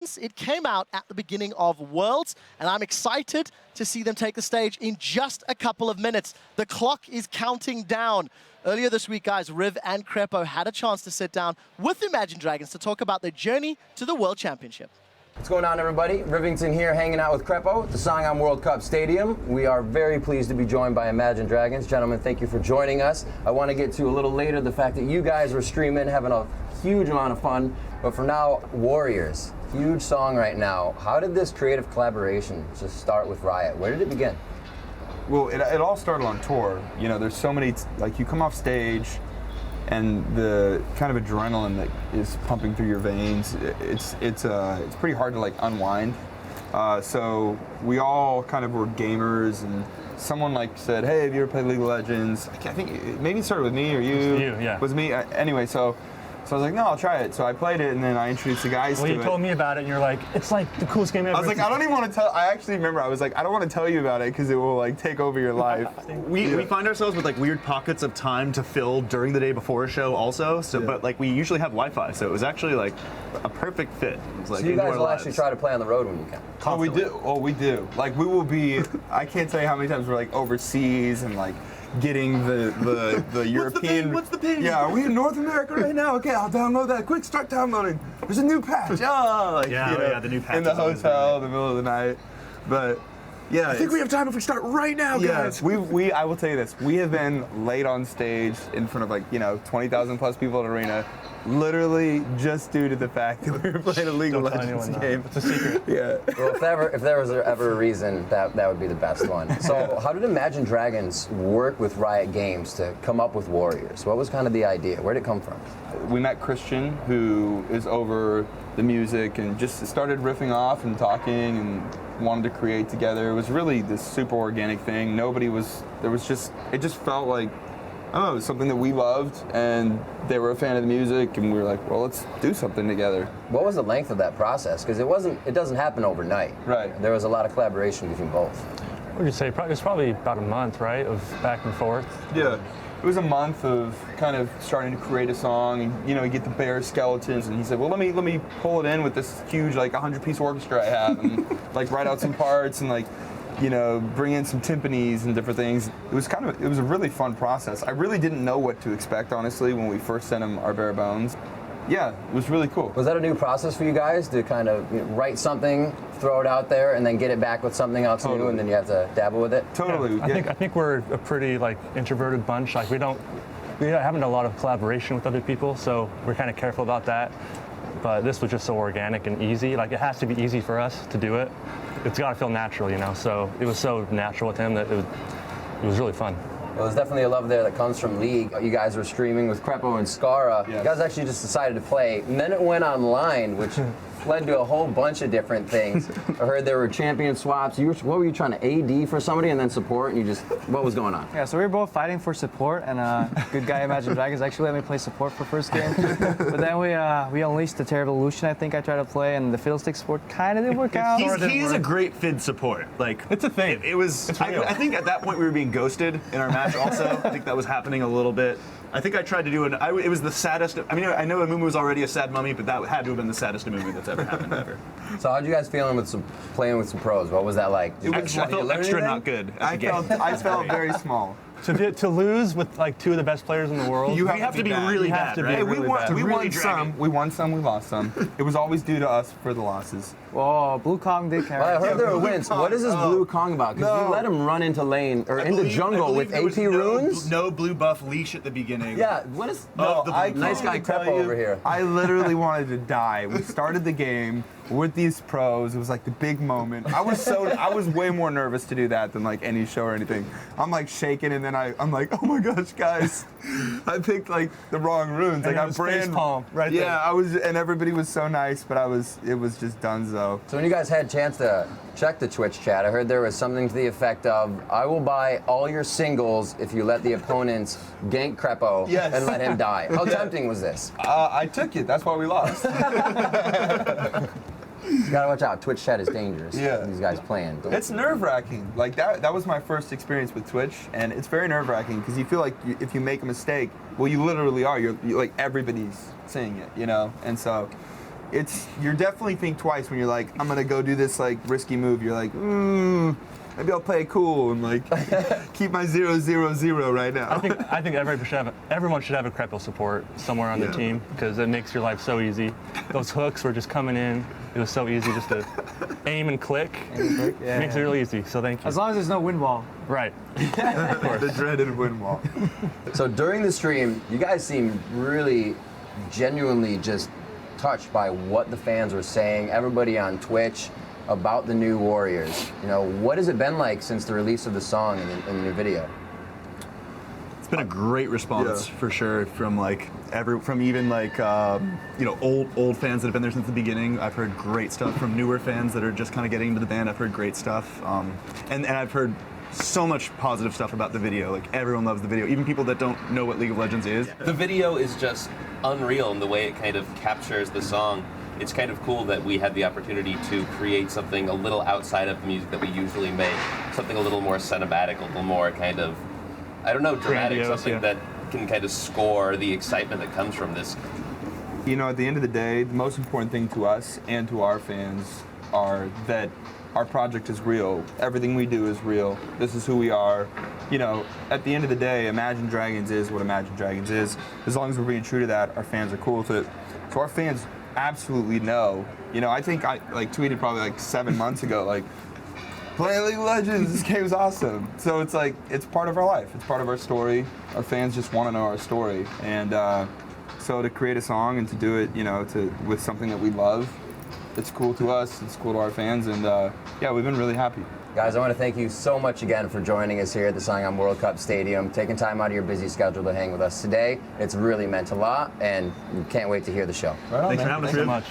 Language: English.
It came out at the beginning of Worlds, and I'm excited to see them take the stage in just a couple of minutes. The clock is counting down. Earlier this week, guys, Riv and Krepo had a chance to sit down with Imagine Dragons to talk about their journey to the World Championship. What's going on, everybody? Rivington here, hanging out with Krepo at the Sangam World Cup Stadium. We are very pleased to be joined by Imagine Dragons. Gentlemen, thank you for joining us. I want to get to a little later the fact that you guys were streaming, having a huge amount of fun. But for now, Warriors, huge song right now. How did this creative collaboration just start with Riot? Where did it begin? Well, it all started on tour. You know, there's so many, like you come off stage and the kind of adrenaline that is pumping through your veins, it's pretty hard to like unwind. So we all kind of were gamers, and someone like said, "Hey, have you ever played League of Legends?" I think maybe it started with me or you. It was you, yeah. It was me. Anyway, so I was like, no, I'll try it. So I played it, and then I introduced the guys to it. Well, you told me about it, and you're like, it's like the coolest game ever. I was like, I don't even want to tell. I actually remember I was like, I don't want to tell you about it because it will like take over your life. We find ourselves with like weird pockets of time to fill during the day before a show also. So, but like we usually have Wi-Fi, so it was actually like a perfect fit. It was, like, So you guys will actually try to play on the road when you can? Oh, we do. Oh, we do. Like we will be. I can't tell you how many times we're like overseas and like getting the European. What's the ping? Yeah, are we in North America right now? Okay, I'll download that. Quick, start downloading. There's a new patch. Oh, like, Yeah, the new patch in the is always hotel in the middle of the night. But yeah, I think we have time if we start right now, guys. we I will tell you this. We have been late on stage in front of like 20,000 plus people at arena, literally just due to the fact that we were playing a League of Legends game. It's a secret. Yeah. Well, if there was ever a reason, that would be the best one. So how did Imagine Dragons work with Riot Games to come up with Warriors? What was kind of the idea? Where did it come from? We met Christian, who is over the music, and just started riffing off and talking and wanted to create together. It was really this super organic thing. It just felt like, I don't know, it was something that we loved, and they were a fan of the music, and we were like, well, let's do something together. What was the length of that process? Because it doesn't happen overnight. Right. There was a lot of collaboration between both. What would you say? It was probably about a month, right, of back and forth. Yeah. It was a month of kind of starting to create a song, and you get the bare skeletons, and he said, well, let me pull it in with this huge like 100-piece orchestra I have, and like write out some parts and like bring in some timpanis and different things. It was a really fun process. I really didn't know what to expect, honestly, when we first sent him our bare bones. Yeah, it was really cool. Was that a new process for you guys to kind of write something, throw it out there, and then get it back with something else new, and then you have to dabble with it? Totally. Yeah, I think we're a pretty like introverted bunch. Like we haven't a lot of collaboration with other people, so we're kind of careful about that. But this was just so organic and easy. Like it has to be easy for us to do it. It's got to feel natural, So it was so natural with him that it was really fun. Well, there's definitely a love there that comes from League. You guys were streaming with Krepo and Skara. Yes. You guys actually just decided to play, and then it went online, which led to a whole bunch of different things. I heard there were champion swaps. What were you trying to AD for somebody and then support, and what was going on? Yeah, so we were both fighting for support, and good guy Imagine Dragons actually let me play support for first game. But then we unleashed the Terrible Illusion, I think I tried to play, and the Fiddlestick support kind of didn't work out. He's a great Fid support. Like it's a thing. It was. I think at that point we were being ghosted in our match. Also, I think that was happening a little bit. I think I tried to do it was the saddest. I mean, I know Amumu was already a sad mummy, but that had to have been the saddest Amumu that's ever happened ever. So how'd you guys feeling playing with some pros? What was that like? I felt extra not good. I felt very small. To lose with like two of the best players in the world, we have to be really bad, right? We won some, we lost some. It was always due to us for the losses. Whoa, Blue Kong did carry. Well, I heard there were wins. What is this Blue Kong about? Because you let him run into lane or into jungle with AP runes. No blue buff leash at the beginning. Yeah, what is? Nice guy Krepo over here. I literally wanted to die. We started the game with these pros. It was like the big moment. I was way more nervous to do that than like any show or anything. I'm like shaking, and then I'm like, oh my gosh, guys, I picked like the wrong runes. And like I brand palm right there. Yeah, I was, and everybody was so nice, but it was just donezo. So when you guys had a chance to check the Twitch chat, I heard there was something to the effect of, I will buy all your singles if you let the opponents gank Krepo and let him die. How tempting was this? I took it. That's why we lost. You gotta watch out. Twitch chat is dangerous. Yeah. These guys playing. It's nerve-wracking. Like that was my first experience with Twitch, and it's very nerve-wracking because you feel like if you make a mistake, well, you literally are. You're like everybody's saying it, And so you're definitely think twice when you're like, I'm gonna go do this like risky move. You're like, maybe I'll play it cool and like keep my 0-0-0 right now. I think everyone should have a Krepo support somewhere on the team because it makes your life so easy. Those hooks were just coming in. It was so easy just to aim and click. It makes it really easy. So thank you. As long as there's no wind wall. Right. Of course. The dreaded wind wall. So during the stream, you guys seemed really genuinely just touched by what the fans were saying, everybody on Twitch about the new Warriors. You know, what has it been like since the release of the song and the new video? It's been a great response for sure from like even like you know, old fans that have been there since the beginning. I've heard great stuff from newer fans that are just kind of getting into the band. I've heard great stuff, and I've heard so much positive stuff about the video. Like everyone loves the video, even people that don't know what League of Legends is. The video is just unreal in the way it kind of captures the song. It's kind of cool that we had the opportunity to create something a little outside of the music that we usually make, something a little more cinematic, a little more kind of, I don't know, dramatic, Grandiose, something that can kind of score the excitement that comes from this. You know, at the end of the day, the most important thing to us and to our fans are that our project is real. Everything we do is real. This is who we are. You know, at the end of the day, Imagine Dragons is what Imagine Dragons is. As long as we're being true to that, our fans are cool with it. So our fans absolutely know. You know, I think I like tweeted probably like 7 months ago, like, play League of Legends, this game's awesome. So it's like, it's part of our life. It's part of our story. Our fans just want to know our story. And so to create a song and to do it, you know, with something that we love, it's cool to us, it's cool to our fans, and yeah, we've been really happy. Guys, I want to thank you so much again for joining us here at the Sangam World Cup Stadium, taking time out of your busy schedule to hang with us today. It's really meant a lot, and we can't wait to hear the show. Right on, Thanks man. for having us, Thanks so Riv. much.